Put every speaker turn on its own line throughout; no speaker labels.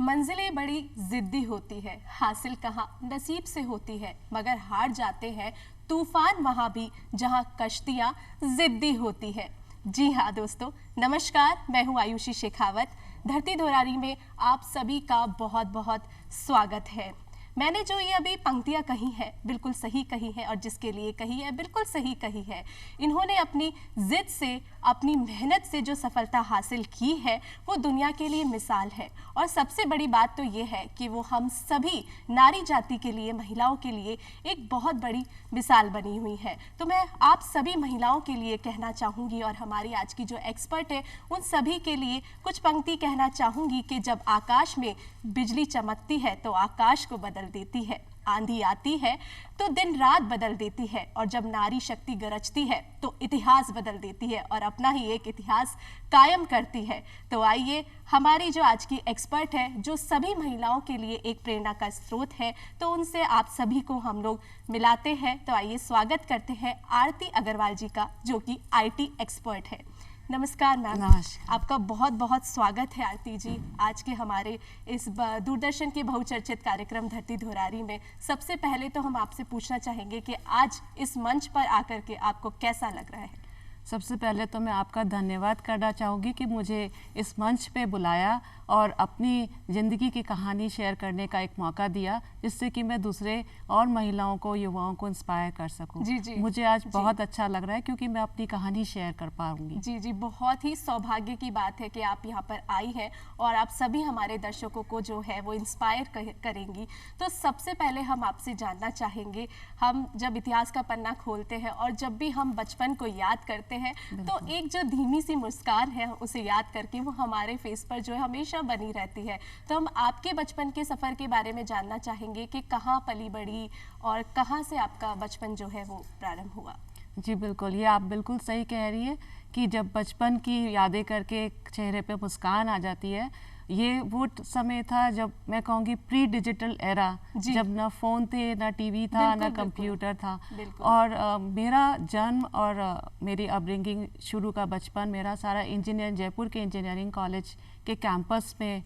मंजिलें बड़ी जिद्दी होती है, हासिल कहाँ नसीब से होती है, मगर हार जाते हैं तूफान वहाँ भी जहाँ कश्तियाँ जिद्दी होती है। जी हाँ दोस्तों, नमस्कार, मैं हूँ आयुषी शेखावत। धरती धोरारी में आप सभी का बहुत बहुत स्वागत है। मैंने जो ये अभी पंक्तियाँ कही हैं बिल्कुल सही कही हैं, और जिसके लिए कही है बिल्कुल सही कही है। इन्होंने अपनी जिद से, अपनी मेहनत से जो सफलता हासिल की है वो दुनिया के लिए मिसाल है। और सबसे बड़ी बात तो ये है कि वो हम सभी नारी जाति के लिए, महिलाओं के लिए एक बहुत बड़ी मिसाल बनी हुई है। तो मैं आप सभी महिलाओं के लिए कहना चाहूँगी, और हमारी आज की जो एक्सपर्ट है उन सभी के लिए कुछ पंक्ति कहना चाहूँगी कि जब आकाश में बिजली चमकती है तो आकाश को बदल देती है, आंधी आती है तो दिन रात बदल देती है, और जब नारी शक्ति गरजती है तो इतिहास बदल देती है और अपना ही एक इतिहास कायम करती है। तो आइए, हमारी जो आज की एक्सपर्ट है, जो सभी महिलाओं के लिए एक प्रेरणा का स्रोत है, तो उनसे आप सभी को हम लोग मिलाते हैं। तो आइए स्वागत करते हैं आरती अग्रवाल जी का, जो कि IT एक्सपर्ट है। नमस्कार मैम।
नमस्कार।
आपका बहुत बहुत स्वागत है आरती जी आज के हमारे इस दूरदर्शन के बहुचर्चित कार्यक्रम धरती धोरारी में। सबसे पहले तो हम आपसे पूछना चाहेंगे कि आज इस मंच पर आकर के आपको कैसा लग रहा है?
सबसे पहले तो मैं आपका धन्यवाद करना चाहूँगी कि मुझे इस मंच पे बुलाया और अपनी ज़िंदगी की कहानी शेयर करने का एक मौका दिया, जिससे कि मैं दूसरे और महिलाओं को, युवाओं को इंस्पायर कर सकूं।
जी।
मुझे आज बहुत अच्छा लग रहा है क्योंकि मैं अपनी कहानी शेयर कर पाऊंगी।
जी, बहुत ही सौभाग्य की बात है कि आप यहाँ पर आई हैं और आप सभी हमारे दर्शकों को जो है वो इंस्पायर करेंगी। तो सबसे पहले हम आपसे जानना चाहेंगे, हम जब इतिहास का पन्ना खोलते हैं और जब भी हम बचपन को याद करते हैं तो एक जो धीमी सी मुस्कान है उसे याद करके वो हमारे फेस पर जो है हमेशा बनी रहती है। तो हम आपके बचपन के सफ़र के बारे में जानना चाहेंगे कि कहाँ पली बड़ी और कहाँ से आपका बचपन जो है वो प्रारंभ हुआ।
जी बिल्कुल, ये आप बिल्कुल सही कह रही है कि जब बचपन की यादें करके चेहरे पे मुस्कान आ जाती है। ये वो समय था जब मैं कहूँगी प्री डिजिटल एरा, जब ना फ़ोन थे, ना टीवी था, ना कंप्यूटर था। और मेरा जन्म और मेरी अपब्रिंगिंग, शुरू का बचपन मेरा सारा जयपुर के इंजीनियरिंग कॉलेज के कैंपस में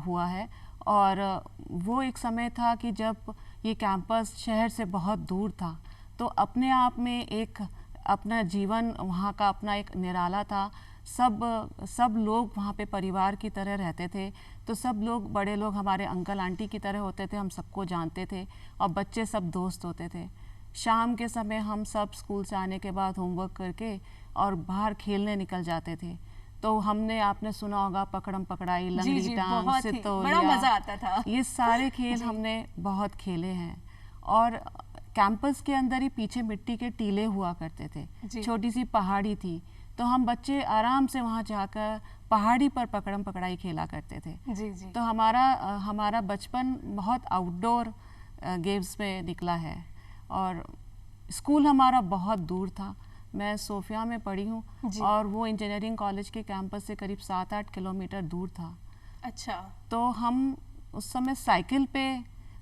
हुआ है। और वो एक समय था कि जब ये कैंपस शहर से बहुत दूर था, तो अपने आप में एक अपना जीवन वहाँ का अपना एक निराला था। सब लोग वहाँ पे परिवार की तरह रहते थे। तो सब लोग, बड़े लोग हमारे अंकल आंटी की तरह होते थे, हम सबको जानते थे, और बच्चे सब दोस्त होते थे। शाम के समय हम सब स्कूल से आने के बाद होमवर्क करके और बाहर खेलने निकल जाते थे। तो हमने, आपने सुना होगा, पकड़म पकड़ाई, लंगड़ी टांग, सितोलिया,
बड़ा मजा आता था।
ये सारे खेल हमने बहुत खेले हैं। और कैंपस के अंदर ही पीछे मिट्टी के टीले हुआ करते थे, छोटी सी पहाड़ी थी, तो हम बच्चे आराम से वहाँ जाकर पहाड़ी पर पकड़म पकड़ाई खेला करते थे।
जी।
तो हमारा बचपन बहुत आउटडोर गेम्स में निकला है। और स्कूल हमारा बहुत दूर था। मैं सोफिया में पढ़ी हूँ और वो इंजीनियरिंग कॉलेज के कैंपस से करीब 7-8 किलोमीटर दूर था।
अच्छा।
तो हम उस समय साइकिल पे,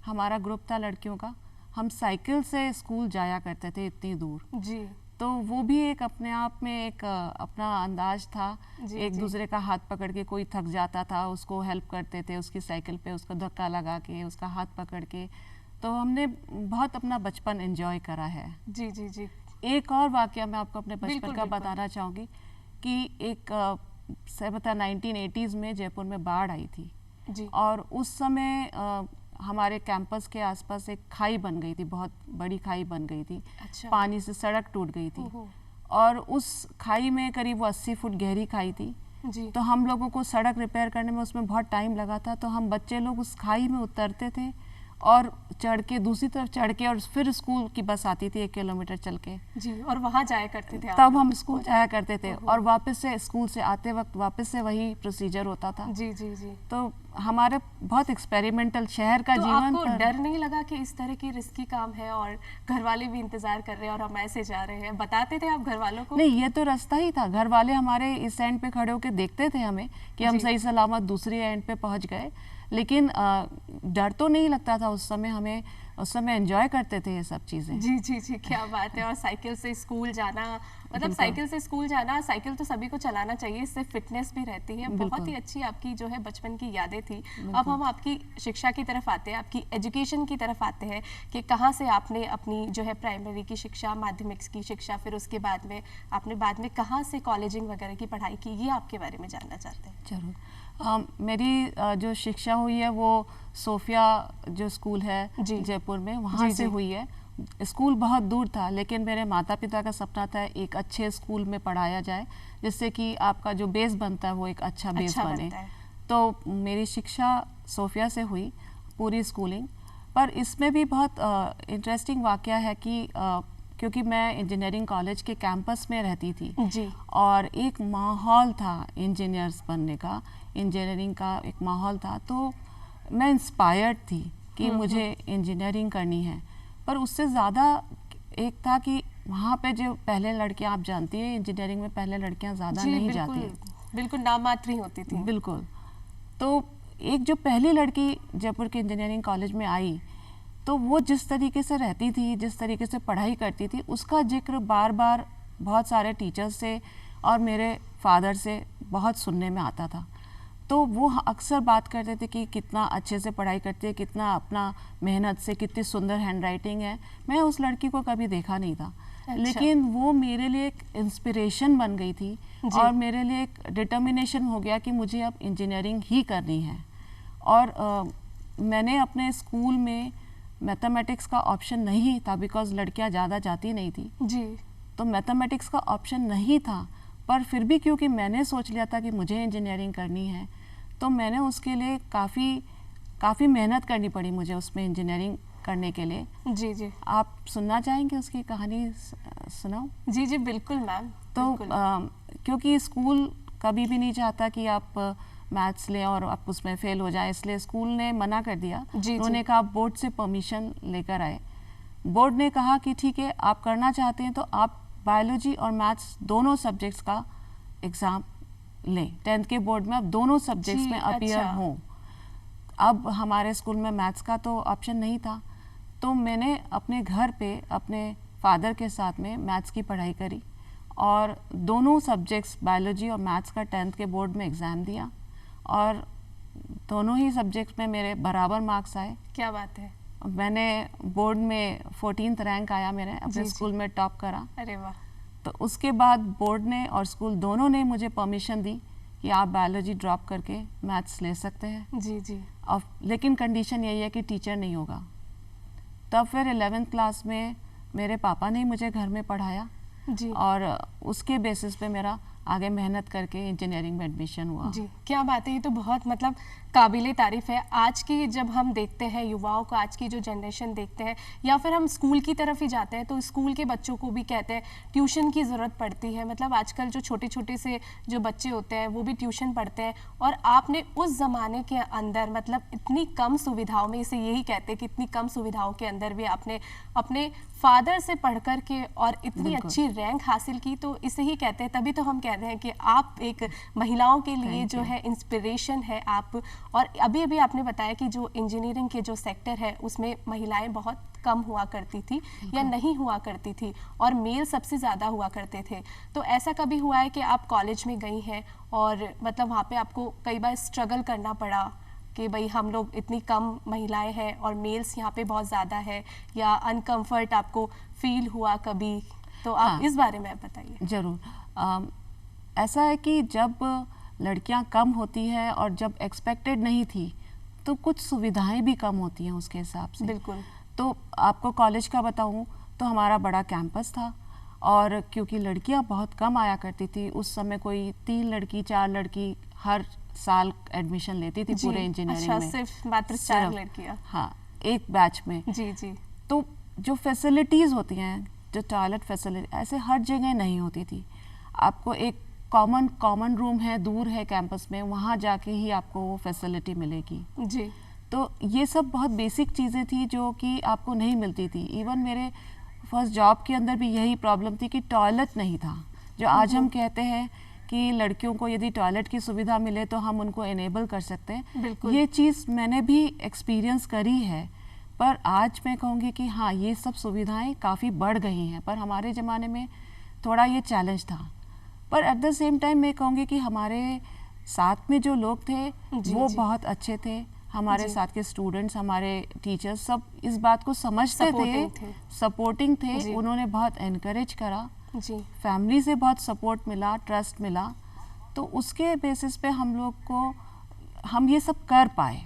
हमारा ग्रुप था लड़कियों का, हम साइकिल से स्कूल जाया करते थे इतनी दूर।
जी।
तो वो भी एक अपने आप में एक अपना अंदाज था। एक दूसरे का हाथ पकड़ के, कोई थक जाता था उसको हेल्प करते थे, उसकी साइकिल पे उसको धक्का लगा के, उसका हाथ पकड़ के। तो हमने बहुत अपना बचपन एंजॉय करा है।
जी।
एक और वाकया मैं आपको अपने बचपन का बताना चाहूँगी कि एक 1980s में जयपुर में बाढ़ आई थी
जी।
और उस समय हमारे कैंपस के आसपास एक खाई बन गई थी, बहुत बड़ी खाई बन गई थी।
अच्छा।
पानी से सड़क टूट गई थी और उस खाई में करीब 80 फुट गहरी खाई थी
जी।
तो हम लोगों को सड़क रिपेयर करने में उसमें बहुत टाइम लगा था। तो हम बच्चे लोग उस खाई में उतरते थे और चढ़ के, दूसरी तरफ चढ़ के, और फिर स्कूल की बस आती थी 1 किलोमीटर चल के
जी, और वहाँ जाया करते थे
तब हम स्कूल जाया करते थे। और वापस से स्कूल से आते वक्त वापस से वही प्रोसीजर होता था।
जी।
तो हमारे बहुत एक्सपेरिमेंटल शहर का जीवन।
आपको डर नहीं लगा कि इस तरह की रिस्की काम है और घर वाले भी इंतजार कर रहे हैं और हम ऐसे जा रहे हैं? बताते थे आप घर वालों को?
नहीं, ये तो रास्ता ही था। घर वाले हमारे इस एंड पे खड़े होकर देखते थे हमें कि हम सही सलामत दूसरी एंड पे पहुंच गए। लेकिन डर तो नहीं लगता था उस समय हमें। उस समय एंजॉय करते थे ये सब चीज़ें।
जी जी जी, क्या बात है। और साइकिल से स्कूल जाना, मतलब साइकिल से स्कूल जाना, साइकिल तो सभी को चलाना चाहिए, इससे फिटनेस भी रहती है। बहुत ही अच्छी आपकी जो है बचपन की यादें थी। अब हम आपकी शिक्षा की तरफ आते हैं, आपकी एजुकेशन की तरफ आते हैं कि कहाँ से आपने अपनी जो है प्राइमरी की शिक्षा, माध्यमिक की शिक्षा, फिर उसके बाद में आपने बाद में कहाँ से कॉलेजिंग वगैरह की पढ़ाई की, ये आपके बारे में जानना चाहते हैं।
जरूर। मेरी जो शिक्षा हुई है वो सोफिया जो स्कूल है जयपुर में, वहाँ से हुई है। स्कूल बहुत दूर था, लेकिन मेरे माता पिता का सपना था एक अच्छे स्कूल में पढ़ाया जाए, जिससे कि आपका जो बेस बनता है वो एक अच्छा बेस बने। तो मेरी शिक्षा सोफिया से हुई, पूरी स्कूलिंग। पर इसमें भी बहुत इंटरेस्टिंग वाकया है कि क्योंकि मैं इंजीनियरिंग कॉलेज के कैंपस में रहती थी
जी।
और एक माहौल था इंजीनियर्स बनने का, इंजीनियरिंग का एक माहौल था, तो मैं इंस्पायर्ड थी कि मुझे इंजीनियरिंग करनी है। पर उससे ज़्यादा एक था कि वहाँ पे जो पहले लड़कियाँ, आप जानती हैं इंजीनियरिंग में पहले लड़कियाँ ज़्यादा नहीं जाती हैं,
बिल्कुल नाम मात्र ही होती थी।
बिल्कुल। तो एक जो पहली लड़की जयपुर के इंजीनियरिंग कॉलेज में आई, तो वो जिस तरीके से रहती थी, जिस तरीके से पढ़ाई करती थी, उसका जिक्र बार बार बहुत सारे टीचर्स से और मेरे फादर से बहुत सुनने में आता था। तो वो अक्सर बात करते थे कि कितना अच्छे से पढ़ाई करती है, कितना अपना मेहनत से, कितनी सुंदर हैंडराइटिंग है। मैं उस लड़की को कभी देखा नहीं था। अच्छा। लेकिन वो मेरे लिए एक इंस्पिरेशन बन गई थी और मेरे लिए एक डिटर्मिनेशन हो गया कि मुझे अब इंजीनियरिंग ही करनी है। और मैंने अपने स्कूल में मैथमेटिक्स का ऑप्शन नहीं था, बिकॉज लड़कियां ज़्यादा जाती नहीं थी
जी।
तो मैथमेटिक्स का ऑप्शन नहीं था। पर फिर भी क्योंकि मैंने सोच लिया था कि मुझे इंजीनियरिंग करनी है, तो मैंने उसके लिए काफ़ी मेहनत करनी पड़ी मुझे उसमें इंजीनियरिंग करने के लिए।
जी जी।
आप सुनना चाहेंगे उसकी कहानी? सुनाओ।
जी जी बिल्कुल मैम।
तो क्योंकि स्कूल कभी भी नहीं चाहता कि आप मैथ्स लें और आप उसमें फेल हो जाए, इसलिए स्कूल ने मना कर दिया। उन्होंने कहा बोर्ड से परमिशन लेकर आए। बोर्ड ने कहा कि ठीक है, आप करना चाहते हैं तो आप बायोलॉजी और मैथ्स दोनों सब्जेक्ट्स का एग्ज़ाम लें। 10th के बोर्ड में आप दोनों सब्जेक्ट्स में अपीयर हों। अब हमारे स्कूल में मैथ्स का तो ऑप्शन नहीं था, तो मैंने अपने घर पे अपने फादर के साथ में मैथ्स की पढ़ाई करी और दोनों सब्जेक्ट्स बायोलॉजी और मैथ्स का 10th के बोर्ड में एग्ज़ाम दिया और दोनों ही सब्जेक्ट्स में मेरे बराबर मार्क्स आए।
क्या बात है।
मैंने बोर्ड में 14th रैंक आया, मैंने अपने स्कूल में टॉप करा।
अरे वाह।
तो उसके बाद बोर्ड ने और स्कूल दोनों ने मुझे परमिशन दी कि आप बायोलॉजी ड्रॉप करके मैथ्स ले सकते हैं।
जी जी।
और लेकिन कंडीशन यही है कि टीचर नहीं होगा। तब फिर 11th क्लास में मेरे पापा ने मुझे घर में पढ़ाया
जी।
और उसके बेसिस पे मेरा आगे मेहनत करके इंजीनियरिंग में एडमिशन हुआ।
जी, क्या बात है। ये तो बहुत मतलब काबिले तारीफ़ है। आज की जब हम देखते हैं युवाओं को, आज की जो जनरेशन देखते हैं, या फिर हम स्कूल की तरफ ही जाते हैं, तो स्कूल के बच्चों को भी कहते हैं ट्यूशन की ज़रूरत पड़ती है। मतलब आजकल जो छोटे छोटे से जो बच्चे होते हैं वो भी ट्यूशन पढ़ते हैं। और आपने उस ज़माने के अंदर मतलब इतनी कम सुविधाओं में, इसे यही कहते हैं कि इतनी कम सुविधाओं के अंदर भी आपने अपने फादर से पढ़ कर के और इतनी अच्छी रैंक हासिल की, तो इसे ही कहते हैं, तभी तो हम कहते हैं कि आप एक महिलाओं के लिए जो है इंस्पिरेशन है आप। और अभी अभी आपने बताया कि जो इंजीनियरिंग के जो सेक्टर है उसमें महिलाएं बहुत कम हुआ करती थी या नहीं हुआ करती थी और मेल सबसे ज़्यादा हुआ करते थे। तो ऐसा कभी हुआ है कि आप कॉलेज में गई हैं और मतलब वहाँ पे आपको कई बार स्ट्रगल करना पड़ा कि भाई हम लोग इतनी कम महिलाएं हैं और मेल्स यहाँ पे बहुत ज़्यादा है, या अनकम्फर्ट आपको फील हुआ कभी? तो आप इस बारे में बताइए।
ज़रूर। ऐसा है कि जब लड़कियां कम होती हैं और जब एक्सपेक्टेड नहीं थी तो कुछ सुविधाएं भी कम होती हैं उसके हिसाब से।
बिल्कुल।
तो आपको कॉलेज का बताऊं तो हमारा बड़ा कैंपस था और क्योंकि लड़कियां बहुत कम आया करती थी, उस समय कोई 3 लड़की 4 लड़की हर साल एडमिशन लेती थी पूरे इंजीनियरिंग में।
सिर्फ मात्र 4 लड़कियां।
हाँ, एक बैच में।
जी जी।
तो जो फैसिलिटीज़ होती हैं, जो टॉयलेट फैसिलिटी ऐसे हर जगह नहीं होती थी। आपको एक कॉमन रूम है, दूर है कैंपस में, वहाँ जाके ही आपको वो फैसिलिटी मिलेगी।
जी।
तो ये सब बहुत बेसिक चीज़ें थी जो कि आपको नहीं मिलती थी। इवन मेरे फर्स्ट जॉब के अंदर भी यही प्रॉब्लम थी कि टॉयलेट नहीं था। जो आज हम कहते हैं कि लड़कियों को यदि टॉयलेट की सुविधा मिले तो हम उनको इनेबल कर सकते हैं, ये चीज़ मैंने भी एक्सपीरियंस करी है। पर आज मैं कहूँगी कि हाँ, ये सब सुविधाएं काफ़ी बढ़ गई हैं, पर हमारे ज़माने में थोड़ा ये चैलेंज था। पर एट द सेम टाइम मैं कहूँगी कि हमारे साथ में जो लोग थे वो बहुत अच्छे थे। हमारे साथ के स्टूडेंट्स, हमारे टीचर्स सब इस बात को समझते थे, सपोर्टिंग थे। उन्होंने बहुत एनकरेज करा जी। फैमिली से बहुत सपोर्ट मिला, ट्रस्ट मिला, तो उसके बेसिस पे हम लोग को हम ये सब कर पाए।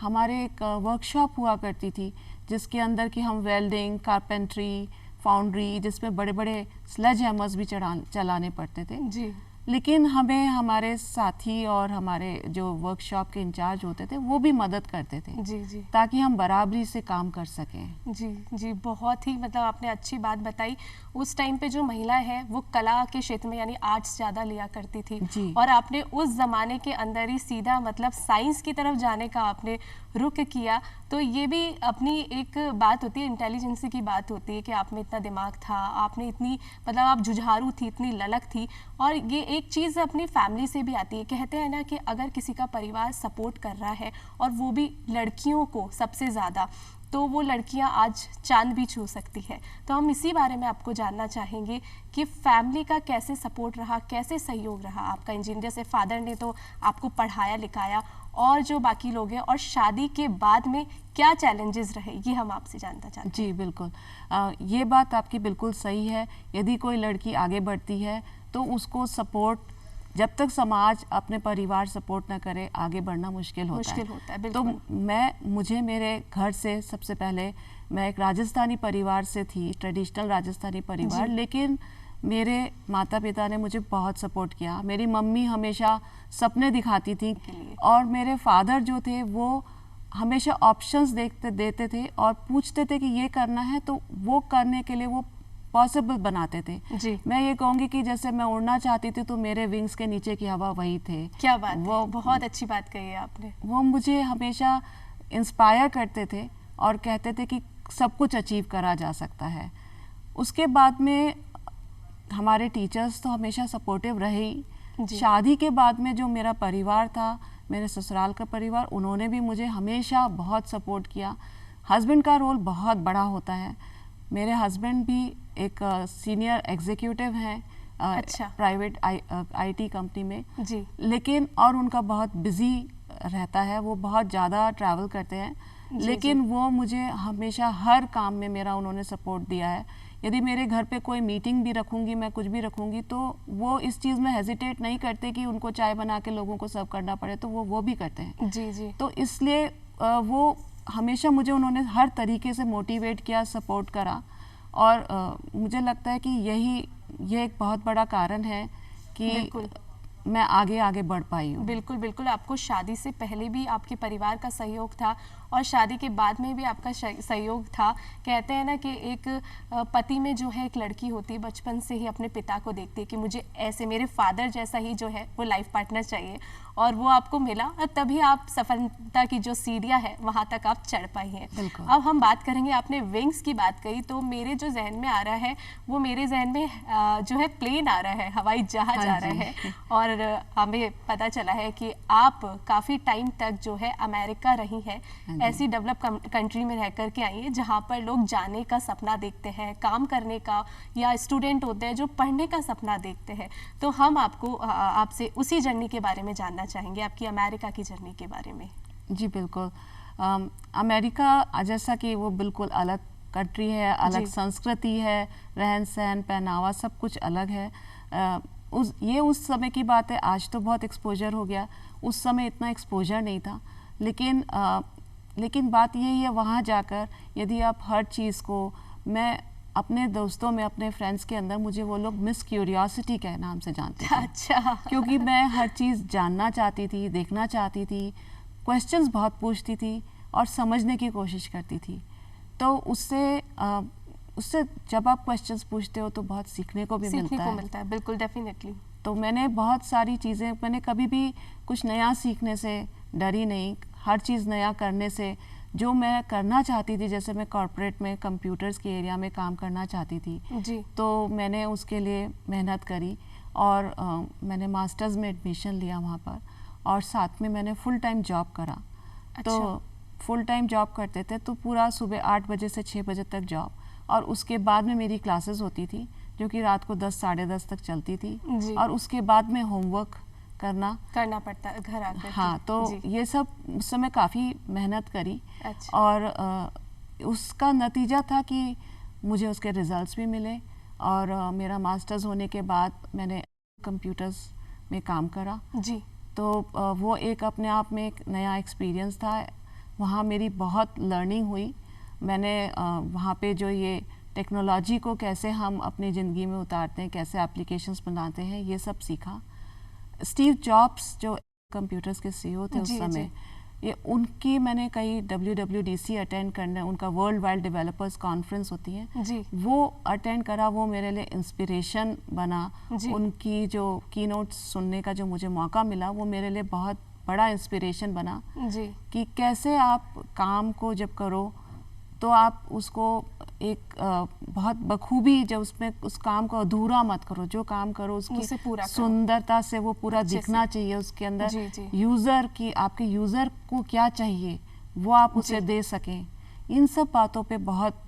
हमारे एक वर्कशॉप हुआ करती थी जिसके अंदर कि हम वेल्डिंग, कारपेंट्री, फाउंड्री, जिसमें बड़े बड़े स्लेज हैमर्स भी चलाने पड़ते थे जी। लेकिन हमें हमारे साथी और हमारे जो वर्कशॉप के इंचार्ज होते थे वो भी मदद करते थे जी जी, ताकि हम बराबरी से काम कर सकें।
जी जी, बहुत ही मतलब आपने अच्छी बात बताई। उस टाइम पे जो महिला है वो कला के क्षेत्र में यानी आर्ट्स ज़्यादा लिया करती थी जी। और आपने उस ज़माने के अंदर ही सीधा मतलब साइंस की तरफ जाने का आपने रुख किया। तो ये भी अपनी एक बात होती है, इंटेलिजेंसी की बात होती है कि आप में इतना दिमाग था, आपने इतनी मतलब आप जुझारू थी, इतनी ललक थी। और ये एक चीज़ अपनी फैमिली से भी आती है। कहते हैं ना कि अगर किसी का परिवार सपोर्ट कर रहा है और वो भी लड़कियों को सबसे ज़्यादा, तो वो लड़कियां आज चांद भी छू सकती है। तो हम इसी बारे में आपको जानना चाहेंगे कि फैमिली का कैसे सपोर्ट रहा, कैसे सहयोग रहा आपका। इंजीनियर से फादर ने तो आपको पढ़ाया लिखाया, और जो बाकी लोग हैं, और शादी के बाद में क्या चैलेंजेस रहे, ये हम आपसे जानना चाहते हैं।
जी बिल्कुल, ये बात आपकी बिल्कुल सही है। यदि कोई लड़की आगे बढ़ती है तो उसको सपोर्ट, जब तक समाज अपने परिवार सपोर्ट ना करे, आगे बढ़ना मुश्किल होता है। तो मुझे मेरे घर से सबसे पहले, मैं एक राजस्थानी परिवार से थी, ट्रेडिशनल राजस्थानी परिवार, लेकिन मेरे माता पिता ने मुझे बहुत सपोर्ट किया। मेरी मम्मी हमेशा सपने दिखाती थी और मेरे फादर जो थे वो हमेशा ऑप्शंस देते थे और पूछते थे कि ये करना है, तो वो करने के लिए वो पॉसिबल बनाते थे जी। मैं ये कहूँगी कि जैसे मैं उड़ना चाहती थी तो मेरे विंग्स के नीचे की हवा वही थे।
क्या बात वो है, बहुत अच्छी बात कही है आपने।
वो मुझे हमेशा इंस्पायर करते थे और कहते थे कि सब कुछ अचीव करा जा सकता है। उसके बाद में हमारे टीचर्स तो हमेशा सपोर्टिव रहे ही। शादी के बाद में जो मेरा परिवार था, मेरे ससुराल का परिवार, उन्होंने भी मुझे हमेशा बहुत सपोर्ट किया। हस्बैंड का रोल बहुत बड़ा होता है। मेरे हस्बैंड भी एक सीनियर एग्जीक्यूटिव हैं प्राइवेट आईटी कंपनी में जी। लेकिन और उनका बहुत बिजी रहता है, वो बहुत ज़्यादा ट्रैवल करते हैं, लेकिन वो मुझे हमेशा हर काम में मेरा उन्होंने सपोर्ट दिया है। यदि मेरे घर पे कोई मीटिंग भी रखूँगी, मैं कुछ भी रखूँगी, तो वो इस चीज़ में हेजिटेट नहीं करते कि उनको चाय बना के लोगों को सर्व करना पड़े, तो वो भी करते हैं जी जी। तो इसलिए वो हमेशा मुझे उन्होंने हर तरीके से मोटिवेट किया, सपोर्ट करा, और मुझे लगता है कि ये एक बहुत बड़ा कारण है कि मैं आगे बढ़ पाई हूँ।
बिल्कुल बिल्कुल, आपको शादी से पहले भी आपके परिवार का सहयोग था और शादी के बाद में भी आपका सहयोग था। कहते हैं ना कि एक पति में जो है एक लड़की होती है, बचपन से ही अपने पिता को देखती है कि मुझे ऐसे मेरे फादर जैसा ही जो है वो लाइफ पार्टनर चाहिए, और वो आपको मिला और तभी आप सफलता की जो सीढ़ियाँ है वहाँ तक आप चढ़ पाई हैं। अब हम बात करेंगे, आपने विंग्स की बात कही, तो मेरे जो जहन में आ रहा है वो मेरे जहन में जो है प्लेन आ रहा है, हवाई जहाज आ रहा है। और हमें पता चला है कि आप काफ़ी टाइम तक जो है अमेरिका रही हैं, ऐसी डेवलप कंट्री में रह कर के आई हैं जहाँ पर लोग जाने का सपना देखते हैं, काम करने का, या स्टूडेंट होते हैं जो पढ़ने का सपना देखते हैं। तो हम आपसे उसी जर्नी के बारे में जानना चाहेंगे, आपकी अमेरिका की जर्नी के बारे में।
जी बिल्कुल, अमेरिका जैसा कि वो बिल्कुल अलग कंट्री है, अलग संस्कृति है, रहन सहन, पहनावा, सब कुछ अलग है। उस समय की बात है, आज तो बहुत एक्सपोजर हो गया, उस समय इतना एक्सपोजर नहीं था। लेकिन बात यही है, वहाँ जाकर यदि आप हर चीज़ को, मैं अपने दोस्तों में, अपने फ्रेंड्स के अंदर, मुझे वो लोग मिस क्यूरियोसिटी के नाम से जानते थे।
अच्छा।
क्योंकि मैं हर चीज़ जानना चाहती थी, देखना चाहती थी, क्वेश्चंस बहुत पूछती थी और समझने की कोशिश करती थी। तो उससे जब आप क्वेश्चंस पूछते हो तो बहुत सीखने को भी मिलता है।
बिल्कुल, डेफिनेटली।
तो मैंने बहुत सारी चीज़ें, मैंने कभी भी कुछ नया सीखने से डरी नहीं, हर चीज़ नया करने से। जो मैं करना चाहती थी, जैसे मैं कॉर्पोरेट में कंप्यूटर्स के एरिया में काम करना चाहती थी जी। तो मैंने उसके लिए मेहनत करी और मैंने मास्टर्स में एडमिशन लिया वहाँ पर, और साथ में मैंने फुल टाइम जॉब करा। अच्छा। तो फुल टाइम जॉब करते थे तो पूरा सुबह 8 बजे से 6 बजे तक जॉब, और उसके बाद में मेरी क्लासेस होती थी जो कि रात को 10 साढ़े 10 तक चलती थी, और उसके बाद में होमवर्क करना
पड़ता घर आकर।
हाँ, तो ये सब उस समय काफ़ी मेहनत करी।
अच्छा।
और उसका नतीजा था कि मुझे उसके रिजल्ट्स भी मिले, और मेरा मास्टर्स होने के बाद मैंने कंप्यूटर्स में काम करा
जी।
तो वो एक अपने आप में एक नया एक्सपीरियंस था। वहाँ मेरी बहुत लर्निंग हुई। मैंने वहाँ पे जो ये टेक्नोलॉजी को कैसे हम अपनी ज़िंदगी में उतारते हैं, कैसे एप्लीकेशंस बनाते हैं, ये सब सीखा। स्टीव जॉब्स जो कंप्यूटर्स के सीईओ थे उस समय, ये उनकी मैंने कई WWDC अटेंड करने, उनका वर्ल्ड वाइड डेवलपर्स कॉन्फ्रेंस होती है
जी,
वो अटेंड करा। वो मेरे लिए इंस्पिरेशन बना। उनकी जो कीनोट्स सुनने का जो मुझे मौका मिला वो मेरे लिए बहुत बड़ा इंस्पिरेशन बना
जी।
कि कैसे आप काम को जब करो तो आप उसको एक बहुत बखूबी, जब उसमें उस काम को अधूरा मत करो, जो काम करो उसकी
पूरा
सुंदरता से वो पूरा दिखना चाहिए उसके अंदर।
जी, जी।
यूज़र की, आपके यूज़र को क्या चाहिए वो आप उसे दे सकें। इन सब बातों पे बहुत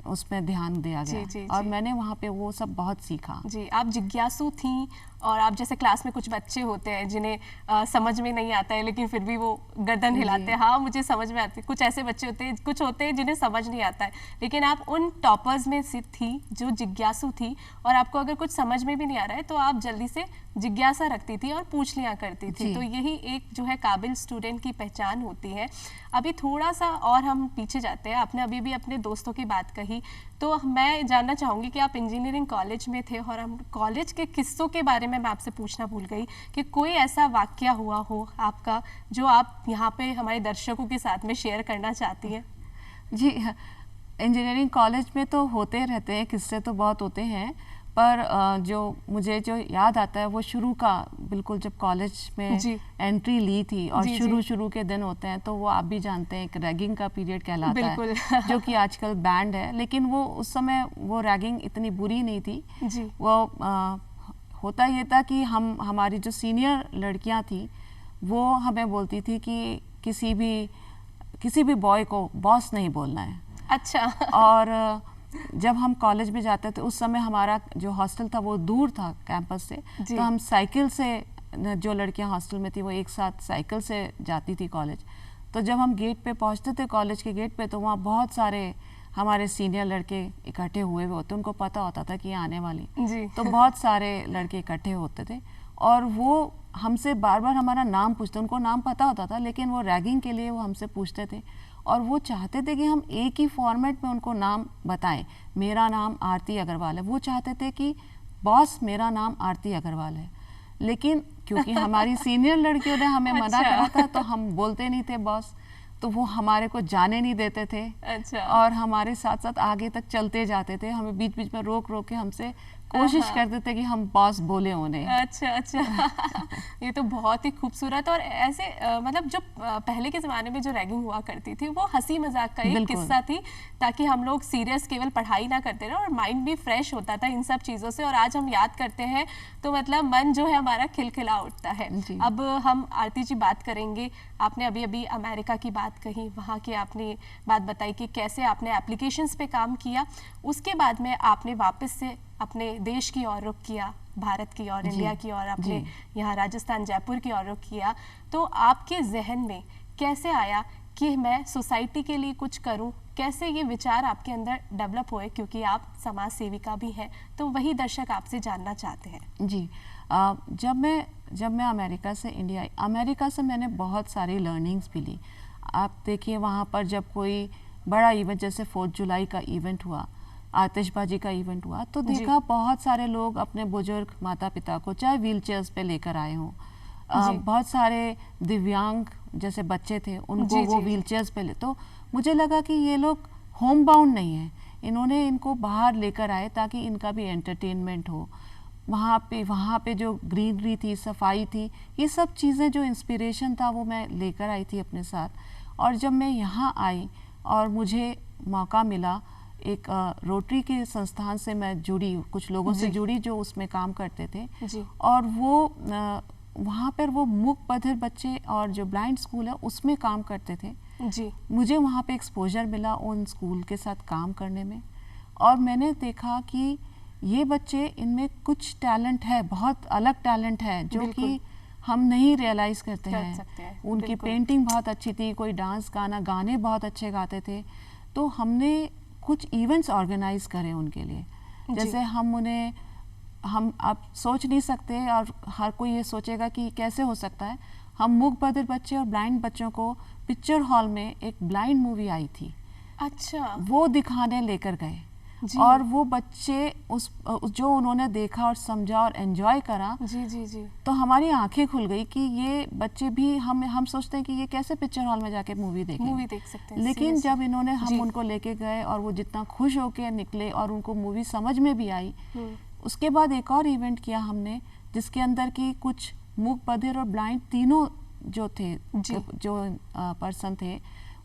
उसमें ध्यान दिया गया।
जी,
और मैंने वहाँ पे वो सब बहुत सीखा।
जी, आप जिज्ञासु थी, और आप जैसे क्लास में कुछ बच्चे होते हैं जिन्हें समझ में नहीं आता है लेकिन फिर भी वो गर्दन हिलाते हैं, हाँ मुझे समझ में आती है। कुछ ऐसे बच्चे होते हैं, कुछ होते हैं जिन्हें समझ नहीं आता है, लेकिन आप उन टॉपर्स में से थी जो जिज्ञासु थी, और आपको अगर कुछ समझ में भी नहीं आ रहा है तो आप जल्दी से जिज्ञासा रखती थी और पूछ लिया करती थी। तो यही एक जो है काबिल स्टूडेंट की पहचान होती है। अभी थोड़ा सा और हम पीछे जाते हैं। आपने अभी भी अपने दोस्तों की बात कही, तो मैं जानना चाहूँगी कि आप इंजीनियरिंग कॉलेज में थे, और हम कॉलेज के किस्सों के बारे में मैं आपसे पूछना भूल गई कि कोई ऐसा वाकया हुआ हो आपका जो आप यहाँ पे हमारे दर्शकों के साथ में शेयर करना चाहती हैं।
जी, इंजीनियरिंग कॉलेज में तो होते रहते हैं किस्से, तो बहुत होते हैं, पर जो मुझे जो याद आता है वो शुरू का, बिल्कुल जब कॉलेज में एंट्री ली थी और शुरू के दिन होते हैं, तो वो आप भी जानते हैं एक रैगिंग का पीरियड कहलाता है जो कि आजकल बैंड है, लेकिन वो उस समय वो रैगिंग इतनी बुरी नहीं थी
जी।
वो होता ये था कि हमारी जो सीनियर लड़कियां थी वो हमें बोलती थी कि किसी भी बॉय को बॉस नहीं बोलना है।
अच्छा।
और जब हम कॉलेज में जाते थे, उस समय हमारा जो हॉस्टल था वो दूर था कैंपस से, तो हम साइकिल से, जो लड़कियां हॉस्टल में थी वो एक साथ साइकिल से जाती थी कॉलेज। तो जब हम गेट पे पहुंचते थे, कॉलेज के गेट पे, तो वहाँ बहुत सारे हमारे सीनियर लड़के इकट्ठे हुए होते, उनको पता होता था कि ये आने वाली, तो बहुत सारे लड़के इकट्ठे होते थे और वो हमसे बार बार हमारा नाम पूछते। उनको नाम पता होता था, लेकिन वो रैगिंग के लिए वो हमसे पूछते थे और वो चाहते थे कि हम एक ही फॉर्मेट में उनको नाम बताएं। मेरा नाम आरती अग्रवाल है, वो चाहते थे कि बॉस मेरा नाम आरती अग्रवाल है, लेकिन क्योंकि हमारी सीनियर लड़कियों ने हमें मना करा था तो हम बोलते नहीं थे बॉस, तो वो हमारे को जाने नहीं देते थे।
अच्छा।
और हमारे साथ साथ आगे तक चलते जाते थे, हमें बीच बीच में रोक रोक के हमसे कोशिश करते थे कि हम बॉस बोले उन्हें।
अच्छा अच्छा। ये तो बहुत ही खूबसूरत। और ऐसे मतलब जो पहले के ज़माने में जो रैगिंग हुआ करती थी वो हंसी मजाक का एक किस्सा थी, ताकि हम लोग सीरियस केवल पढ़ाई ना करते रहे और माइंड भी फ्रेश होता था इन सब चीज़ों से। और आज हम याद करते हैं तो मतलब मन जो है हमारा खिलखिला उठता है। अब हम आरती जी बात करेंगे, आपने अभी अभी अमेरिका की बात कही, वहाँ की आपने बात बताई कि कैसे आपने एप्लीकेशंस पे काम किया, उसके बाद में आपने वापस से अपने देश की ओर रुख किया, भारत की ओर, इंडिया की ओर, अपने यहाँ राजस्थान जयपुर की ओर रुख किया। तो आपके जहन में कैसे आया कि मैं सोसाइटी के लिए कुछ करूं? कैसे ये विचार आपके अंदर डेवलप हुए, क्योंकि आप समाज सेविका भी हैं, तो वही दर्शक आपसे जानना चाहते हैं।
जी, जब मैं अमेरिका से इंडिया आई, अमेरिका से मैंने बहुत सारी लर्निंग्स भी ली। आप देखिए वहाँ पर जब कोई बड़ा इवेंट, जैसे 4 जुलाई का इवेंट हुआ, आतिशबाजी का इवेंट हुआ, तो देखा बहुत सारे लोग अपने बुजुर्ग माता पिता को चाहे व्हील चेयर्स पे लेकर आए हों, बहुत सारे दिव्यांग जैसे बच्चे थे उनको वो व्हील चेयर्स पे ले, तो मुझे लगा कि ये लोग होम बाउंड नहीं है, इन्होंने इनको बाहर लेकर आए ताकि इनका भी एंटरटेनमेंट हो। वहाँ पे जो ग्रीनरी थी, सफाई थी, ये सब चीज़ें जो इंस्पिरेशन था वो मैं लेकर आई थी अपने साथ। और जब मैं यहाँ आई और मुझे मौका मिला, एक रोटरी के संस्थान से मैं जुड़ी, कुछ लोगों से जुड़ी जो उसमें काम करते थे, और वो वहाँ पर वो मूक बधिर बच्चे और जो ब्लाइंड स्कूल है उसमें काम करते थे।
जी।
मुझे वहाँ पे एक्सपोजर मिला उन स्कूल के साथ काम करने में, और मैंने देखा कि ये बच्चे, इनमें कुछ टैलेंट है, बहुत अलग टैलेंट है जो कि हम नहीं रियलाइज़ करते हैं। उनकी पेंटिंग बहुत अच्छी थी, कोई डांस गाने बहुत अच्छे गाते थे। तो हमने कुछ इवेंट्स ऑर्गेनाइज करे उनके लिए, जैसे हम आप सोच नहीं सकते, और हर कोई ये सोचेगा कि कैसे हो सकता है। हम मूक बधिर बच्चे और ब्लाइंड बच्चों को पिक्चर हॉल में एक ब्लाइंड मूवी आई थी,
अच्छा,
वो दिखाने लेकर गए, और वो बच्चे जो उन्होंने देखा और समझा और एंजॉय करा,
जी,
तो हमारी आंखें खुल गई कि ये बच्चे भी, हम सोचते हैं कि ये कैसे पिक्चर हॉल में जाके मूवी देख
सकते हैं।
लेकिन जब हम उनको लेके गए और वो जितना खुश होके निकले और उनको मूवी समझ में भी आई, उसके बाद एक और इवेंट किया हमने, जिसके अंदर की कुछ मूक बधिर और ब्लाइंड तीनों जो थे, जो पर्सन थे,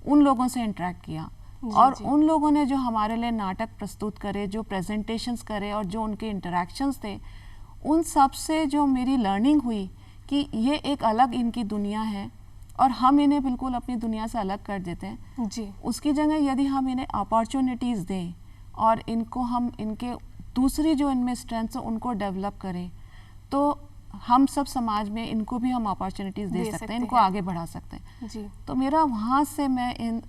उन लोगों से इंटरेक्ट किया, और उन लोगों ने जो हमारे लिए नाटक प्रस्तुत करे, जो प्रेजेंटेशंस करे, और जो उनके इंटरेक्शंस थे, उन सब से जो मेरी लर्निंग हुई कि ये एक अलग इनकी दुनिया है, और हम इन्हें बिल्कुल अपनी दुनिया से अलग कर देते हैं।
जी।
उसकी जगह यदि हम इन्हें अपॉर्चुनिटीज़ दें और हम इनके दूसरी जो इनमें स्ट्रेंथ्स है उनको डेवलप करें, तो हम सब समाज में इनको भी हम अपॉर्चुनिटीज़ दे सकते हैं, इनको आगे बढ़ा सकते हैं।
जी।
तो मेरा वहाँ से मैं इन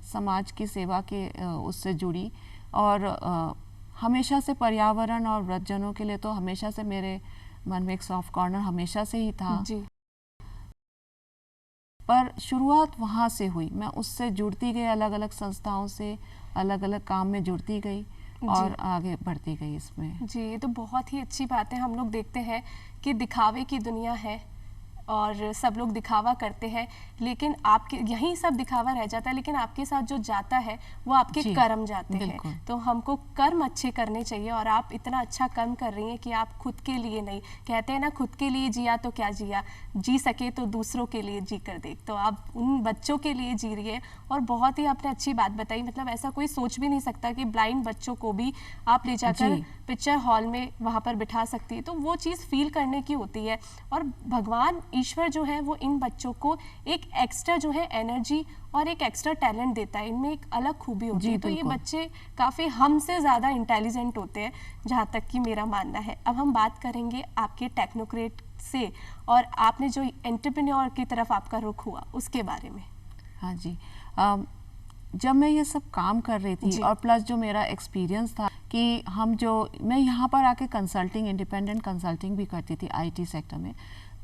समाज की सेवा के उससे जुड़ी, और हमेशा से पर्यावरण और वृद्धजनों के लिए तो हमेशा से मेरे मन में एक सॉफ्ट कॉर्नर हमेशा से ही था।
जी।
पर शुरुआत वहाँ से हुई, मैं उससे जुड़ती गई, अलग अलग संस्थाओं से अलग अलग काम में जुड़ती गई और आगे बढ़ती गई इसमें।
जी, ये तो बहुत ही अच्छी बात है। हम लोग देखते हैं कि दिखावे की दुनिया है और सब लोग दिखावा करते हैं, लेकिन आपके यही सब दिखावा रह जाता है, लेकिन आपके साथ जो जाता है वो आपके कर्म जाते हैं। तो हमको कर्म अच्छे करने चाहिए, और आप इतना अच्छा कर्म कर रही हैं कि आप खुद के लिए नहीं, कहते हैं ना, खुद के लिए जिया तो क्या जिया, जी सके तो दूसरों के लिए जी कर देख। तो आप उन बच्चों के लिए जी रही है, और बहुत ही आपने अच्छी बात बताई। मतलब ऐसा कोई सोच भी नहीं सकता कि ब्लाइंड बच्चों को भी आप ले जाकर पिक्चर हॉल में वहाँ पर बिठा सकती है, तो वो चीज़ फील करने की होती है। और भगवान ईश्वर जो है वो इन बच्चों को एक एक्स्ट्रा जो है एनर्जी और एक एक्स्ट्रा टैलेंट देता है, इनमें एक अलग खूबी होती है। तो ये बच्चे काफ़ी हमसे ज़्यादा इंटेलिजेंट होते हैं, जहाँ तक कि मेरा मानना है। अब हम बात करेंगे आपके टेक्नोक्रेट से, और आपने जो एंटरप्रेन्योर की तरफ आपका रुख हुआ उसके बारे में।
हाँ जी, जब मैं ये सब काम कर रही थी, और प्लस जो मेरा एक्सपीरियंस था कि मैं यहाँ पर आके कंसल्टिंग, इंडिपेंडेंट कंसल्टिंग भी करती थी आईटी सेक्टर में,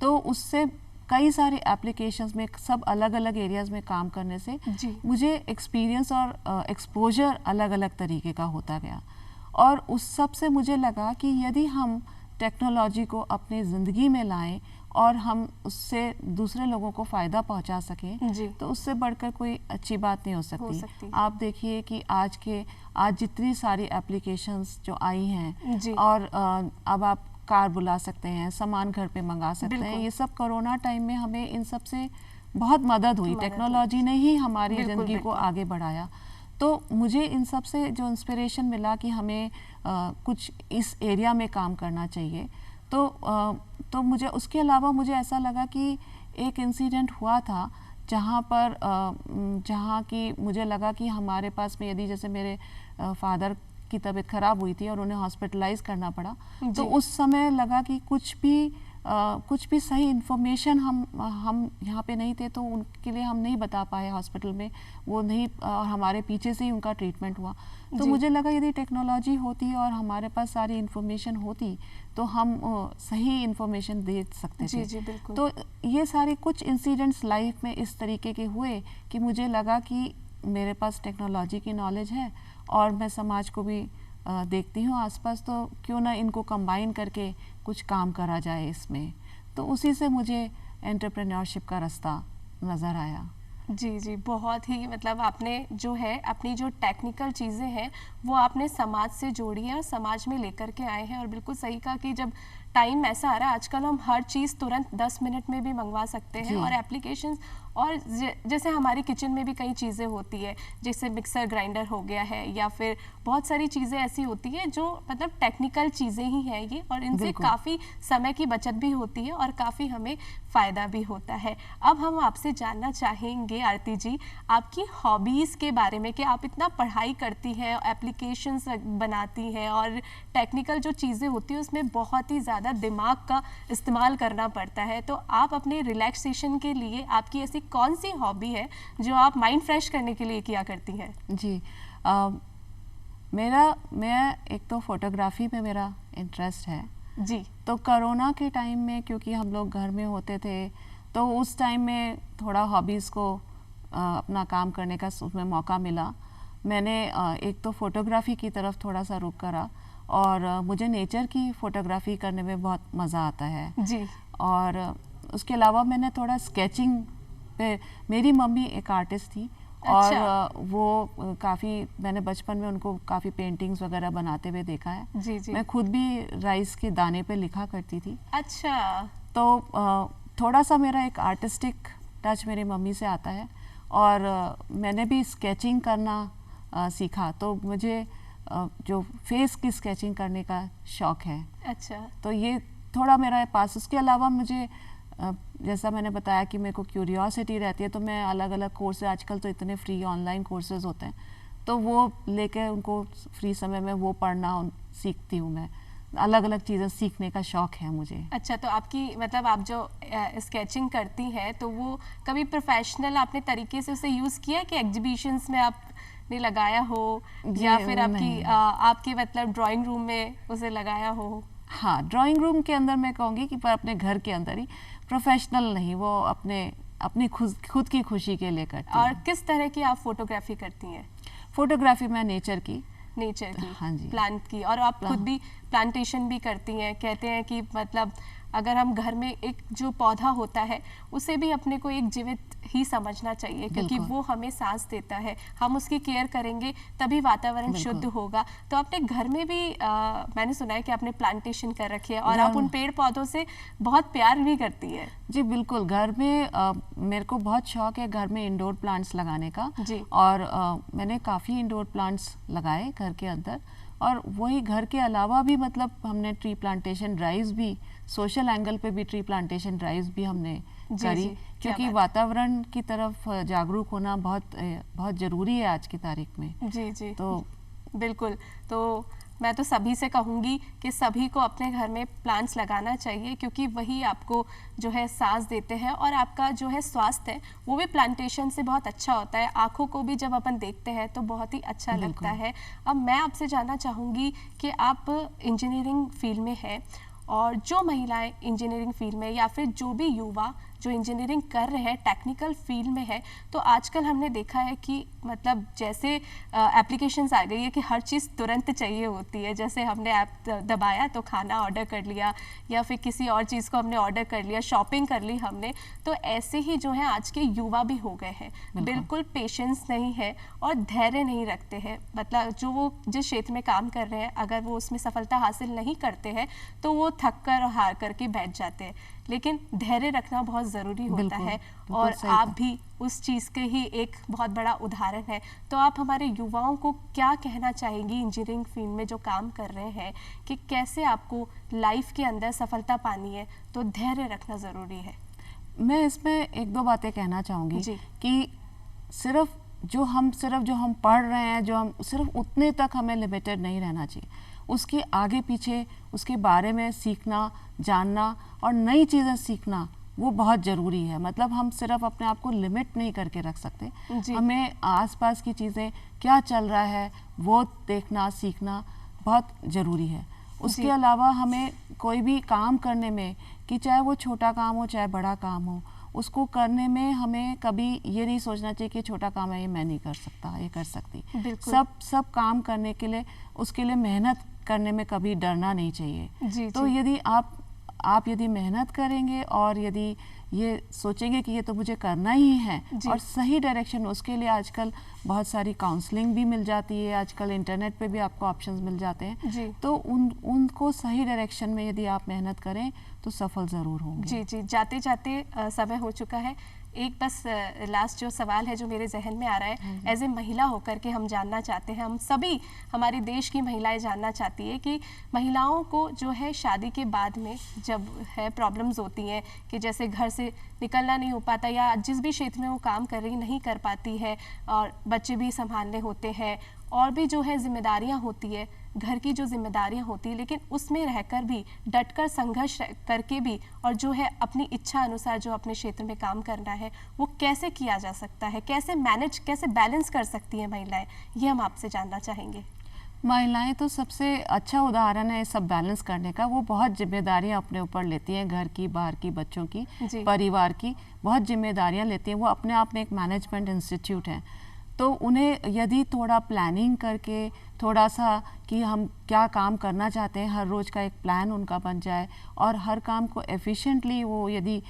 तो उससे कई सारे एप्लीकेशंस में सब अलग अलग एरियाज़ में काम करने से मुझे एक्सपीरियंस और एक्सपोजर अलग अलग तरीके का होता गया। और उस सब से मुझे लगा कि यदि हम टेक्नोलॉजी को अपनी ज़िंदगी में लाएं और हम उससे दूसरे लोगों को फ़ायदा पहुंचा सकें, तो उससे बढ़कर कोई अच्छी बात नहीं हो सकती। आप देखिए कि आज जितनी सारी एप्लीकेशंस जो आई हैं, और अब आप कार बुला सकते हैं, सामान घर पे मंगा सकते हैं, ये सब कोरोना टाइम में हमें इन सब से बहुत मदद हुई। टेक्नोलॉजी ने ही हमारी ज़िंदगी को आगे बढ़ाया। तो मुझे इन सब से जो इंस्पिरेशन मिला कि हमें कुछ इस एरिया में काम करना चाहिए, तो मुझे उसके अलावा मुझे ऐसा लगा कि एक इंसिडेंट हुआ था जहाँ की मुझे लगा कि हमारे पास में, यदि जैसे मेरे फादर की तबीयत ख़राब हुई थी और उन्हें हॉस्पिटलाइज करना पड़ा, तो उस समय लगा कि कुछ भी सही इन्फॉर्मेशन हम यहाँ पे नहीं थे, तो उनके लिए हम नहीं बता पाए हॉस्पिटल में, वो नहीं, और हमारे पीछे से ही उनका ट्रीटमेंट हुआ। तो मुझे लगा यदि टेक्नोलॉजी होती और हमारे पास सारी इन्फॉर्मेशन होती, तो हम सही इन्फॉर्मेशन दे सकते थे।
जी, बिल्कुल।
तो ये सारे कुछ इंसिडेंट्स लाइफ में इस तरीके के हुए कि मुझे लगा कि मेरे पास टेक्नोलॉजी की नॉलेज है, और मैं समाज को भी देखती हूँ आसपास, तो क्यों ना इनको कंबाइन करके कुछ काम करा जाए इसमें। तो उसी से मुझे एंटरप्रेन्योरशिप का रास्ता नज़र आया।
जी, बहुत ही, मतलब आपने जो है अपनी जो टेक्निकल चीज़ें हैं वो आपने समाज से जोड़ी है और समाज में लेकर के आए हैं। और बिल्कुल सही कहा कि जब टाइम ऐसा आ रहा है आजकल, हम हर चीज़ तुरंत 10 मिनट में भी मंगवा सकते हैं, और एप्लीकेशंस और जैसे हमारी किचन में भी कई चीज़ें होती है, जैसे मिक्सर ग्राइंडर हो गया है या फिर बहुत सारी चीज़ें ऐसी होती है जो मतलब टेक्निकल चीज़ें ही हैं ये, और इनसे काफ़ी समय की बचत भी होती है और काफ़ी हमें फ़ायदा भी होता है। अब हम आपसे जानना चाहेंगे आरती जी, आपकी हॉबीज़ के बारे में कि आप इतना पढ़ाई करती हैं, एप्लीकेशंस बनाती हैं और टेक्निकल जो चीज़ें होती हैं उसमें बहुत ही ज़्यादा दिमाग का इस्तेमाल करना पड़ता है, तो आप अपने रिलैक्सेशन के लिए आपकी ऐसी कौन सी हॉबी है जो आप माइंड फ्रेश करने के लिए किया करती हैं?
जी, मैं एक तो फोटोग्राफी में मेरा इंटरेस्ट है
जी।
तो कोरोना के टाइम में क्योंकि हम लोग घर में होते थे तो उस टाइम में थोड़ा हॉबीज़ को अपना काम करने का उसमें मौका मिला। मैंने एक तो फोटोग्राफी की तरफ थोड़ा सा रुख करा और मुझे नेचर की फ़ोटोग्राफी करने में बहुत मज़ा आता है
जी।
और उसके अलावा मैंने थोड़ा स्केचिंग पे, मेरी मम्मी एक आर्टिस्ट थी और वो काफ़ी, मैंने बचपन में उनको काफ़ी पेंटिंग्स वगैरह बनाते हुए देखा है।
जी जी।
मैं खुद भी राइस के दाने पे लिखा करती थी।
अच्छा।
तो थोड़ा सा मेरा एक आर्टिस्टिक टच मेरी मम्मी से आता है और मैंने भी स्केचिंग करना सीखा, तो मुझे जो फेस की स्केचिंग करने का शौक़ है।
अच्छा।
तो ये थोड़ा मेरा पास। उसके अलावा मुझे जैसा मैंने बताया कि मेरे को क्यूरियोसिटी रहती है, तो मैं अलग अलग कोर्स, आजकल तो इतने फ्री ऑनलाइन कोर्सेज होते हैं, तो वो लेके उनको फ्री समय में वो पढ़ना सीखती हूँ। मैं अलग अलग चीज़ें सीखने का शौक़ है मुझे।
अच्छा, तो आपकी मतलब आप जो स्केचिंग करती हैं तो वो कभी प्रोफेशनल आपने तरीके से उसे यूज़ किया है कि एग्जीबिशंस में आपने लगाया हो या फिर आपके मतलब ड्राइंग रूम में उसे लगाया हो?
हाँ, ड्राइंग रूम के अंदर मैं कहूँगी कि पर अपने घर के अंदर ही, प्रोफेशनल नहीं, वो अपनी खुद की खुशी के लिए करती हूँ।
और किस तरह की आप फोटोग्राफी करती हैं?
फोटोग्राफी मैं नेचर की,
हाँ जी, प्लांट की, और आप खुद भी प्लांटेशन भी करती हैं। कहते हैं कि मतलब अगर हम घर में एक जो पौधा होता है उसे भी अपने को एक जीवित ही समझना चाहिए, क्योंकि वो हमें सांस देता है। हम उसकी केयर करेंगे तभी वातावरण शुद्ध होगा। तो आपने घर में भी मैंने सुना है कि आपने प्लांटेशन कर रखी है और आप उन पेड़ पौधों से बहुत प्यार भी करती है।
जी बिल्कुल, घर में मेरे को बहुत शौक है घर में इंडोर प्लांट्स लगाने का
जी।
और मैंने काफ़ी इंडोर प्लांट्स लगाए घर के अंदर, और वही घर के अलावा भी मतलब हमने ट्री प्लांटेशन ड्राइव्स भी, सोशल एंगल पे भी ट्री प्लांटेशन ड्राइव्स भी हमने करी, क्योंकि वातावरण की तरफ जागरूक होना बहुत ज़रूरी है आज की तारीख में।
जी जी।
तो
बिल्कुल, तो मैं तो सभी से कहूँगी कि सभी को अपने घर में प्लांट्स लगाना चाहिए, क्योंकि वही आपको जो है सांस देते हैं और आपका जो है स्वास्थ्य है वो भी प्लांटेशन से बहुत अच्छा होता है। आँखों को भी जब अपन देखते हैं तो बहुत ही अच्छा लगता है। अब मैं आपसे जानना चाहूँगी कि आप इंजीनियरिंग फील्ड में हैं, और जो महिलाएं इंजीनियरिंग फील्ड में या फिर जो भी युवा जो इंजीनियरिंग कर रहे हैं टेक्निकल फील्ड में है, तो आजकल हमने देखा है कि मतलब जैसे एप्लीकेशंस आ गई है कि हर चीज़ तुरंत चाहिए होती है। जैसे हमने ऐप दबाया तो खाना ऑर्डर कर लिया, या फिर किसी और चीज़ को हमने ऑर्डर कर लिया, शॉपिंग कर ली हमने। तो ऐसे ही जो है आज के युवा भी हो गए हैं, बिल्कुल पेशेंस नहीं है और धैर्य नहीं रखते हैं। मतलब जो वो जिस क्षेत्र में काम कर रहे हैं, अगर वो उसमें सफलता हासिल नहीं करते हैं तो वो थक कर और हार करके बैठ जाते हैं। लेकिन धैर्य रखना बहुत ज़रूरी होता है, और आप भी उस चीज़ के ही एक बहुत बड़ा उदाहरण है। तो आप हमारे युवाओं को क्या कहना चाहेंगी इंजीनियरिंग फील्ड में जो काम कर रहे हैं, कि कैसे आपको लाइफ के अंदर सफलता पानी है तो धैर्य रखना ज़रूरी है?
मैं इसमें एक दो बातें कहना चाहूँगी कि सिर्फ जो हम पढ़ रहे हैं, जो हम सिर्फ उतने तक हमें लिमिटेड नहीं रहना चाहिए। उसके आगे पीछे उसके बारे में सीखना, जानना और नई चीज़ें सीखना वो बहुत ज़रूरी है। मतलब हम सिर्फ अपने आप को लिमिट नहीं करके रख सकते, हमें आसपास की चीज़ें क्या चल रहा है वो देखना, सीखना बहुत ज़रूरी है। उसके अलावा हमें कोई भी काम करने में, कि चाहे वो छोटा काम हो चाहे बड़ा काम हो, उसको करने में हमें कभी ये नहीं सोचना चाहिए कि छोटा काम है ये मैं नहीं कर सकता, ये कर सकती। सब काम करने के लिए, उसके लिए मेहनत करने में कभी डरना नहीं चाहिए। तो यदि आप यदि मेहनत करेंगे और यदि ये सोचेंगे कि ये तो मुझे करना ही है, और सही डायरेक्शन, उसके लिए आजकल बहुत सारी काउंसलिंग भी मिल जाती है, आजकल इंटरनेट पे भी आपको ऑप्शंस मिल जाते हैं। तो उनको सही डायरेक्शन में यदि आप मेहनत करें तो सफल ज़रूर होंगे।
जी जी। जाते जाते समय हो चुका है, एक बस लास्ट जो सवाल है जो मेरे जहन में आ रहा है, एज ए महिला होकर के हम जानना चाहते हैं, हम सभी हमारे देश की महिलाएं जानना चाहती है कि महिलाओं को जो है शादी के बाद में जब है प्रॉब्लम्स होती हैं कि जैसे घर से निकलना नहीं हो पाता या जिस भी क्षेत्र में वो काम कर रही नहीं कर पाती है, और बच्चे भी संभालने होते हैं और भी जो है जिम्मेदारियां होती है, घर की जो जिम्मेदारियां होती है, लेकिन उसमें रहकर भी डटकर संघर्ष करके भी और जो है अपनी इच्छा अनुसार जो अपने क्षेत्र में काम करना है वो कैसे किया जा सकता है, कैसे मैनेज, कैसे बैलेंस कर सकती हैं महिलाएं, ये हम आपसे जानना चाहेंगे।
महिलाएं तो सबसे अच्छा उदाहरण है सब बैलेंस करने का। वो बहुत जिम्मेदारियां अपने ऊपर लेती हैं, घर की, बाहर की, बच्चों की, परिवार की बहुत जिम्मेदारियां लेती हैं। वो अपने आप में एक मैनेजमेंट इंस्टीट्यूट है। तो उन्हें यदि थोड़ा प्लानिंग करके, थोड़ा सा कि हम क्या काम करना चाहते हैं, हर रोज़ का एक प्लान उनका बन जाए और हर काम को एफिशिएंटली, वो यदि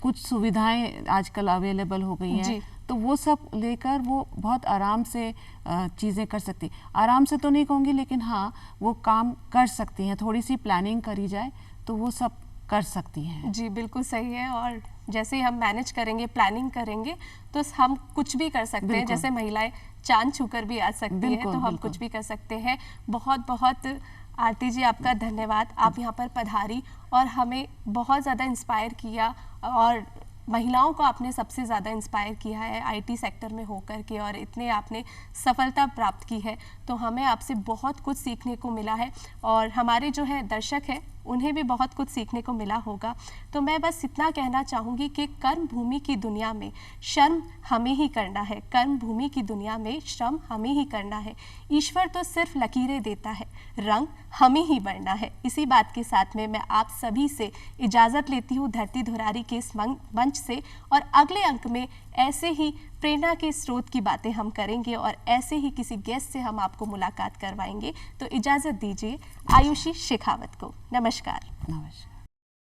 कुछ सुविधाएं आजकल अवेलेबल हो गई हैं तो वो सब लेकर वो बहुत आराम से चीज़ें कर सकती। आराम से तो नहीं कहूँगी, लेकिन हाँ वो काम कर सकती हैं। थोड़ी सी प्लानिंग करी जाए तो वो सब कर सकती हैं।
जी बिल्कुल सही है। और जैसे ही हम मैनेज करेंगे, प्लानिंग करेंगे तो हम कुछ भी कर सकते हैं। जैसे महिलाएं चांद छूकर भी आ सकती हैं, तो हम कुछ भी कर सकते हैं। बहुत बहुत आरती जी आपका धन्यवाद, आप यहाँ पर पधारी और हमें बहुत ज़्यादा इंस्पायर किया, और महिलाओं को आपने सबसे ज़्यादा इंस्पायर किया है आईटी सेक्टर में होकर के, और इतने आपने सफलता प्राप्त की है। तो हमें आपसे बहुत कुछ सीखने को मिला है और हमारे जो है दर्शक हैं उन्हें भी बहुत कुछ सीखने को मिला होगा। तो मैं बस इतना कहना चाहूँगी कि कर्म भूमि की दुनिया में श्रम हमें ही करना है, कर्म भूमि की दुनिया में श्रम हमें ही करना है। ईश्वर तो सिर्फ लकीरें देता है, रंग हमें ही बढ़ना है। इसी बात के साथ में मैं आप सभी से इजाज़त लेती हूँ धरती धुरारी के इस मंच से, और अगले अंक में ऐसे ही प्रेरणा के स्रोत की बातें हम करेंगे और ऐसे ही किसी गेस्ट से हम आपको मुलाकात करवाएंगे। तो इजाज़त दीजिए आयुषी शेखावत को। नमस्कार।
नमस्कार।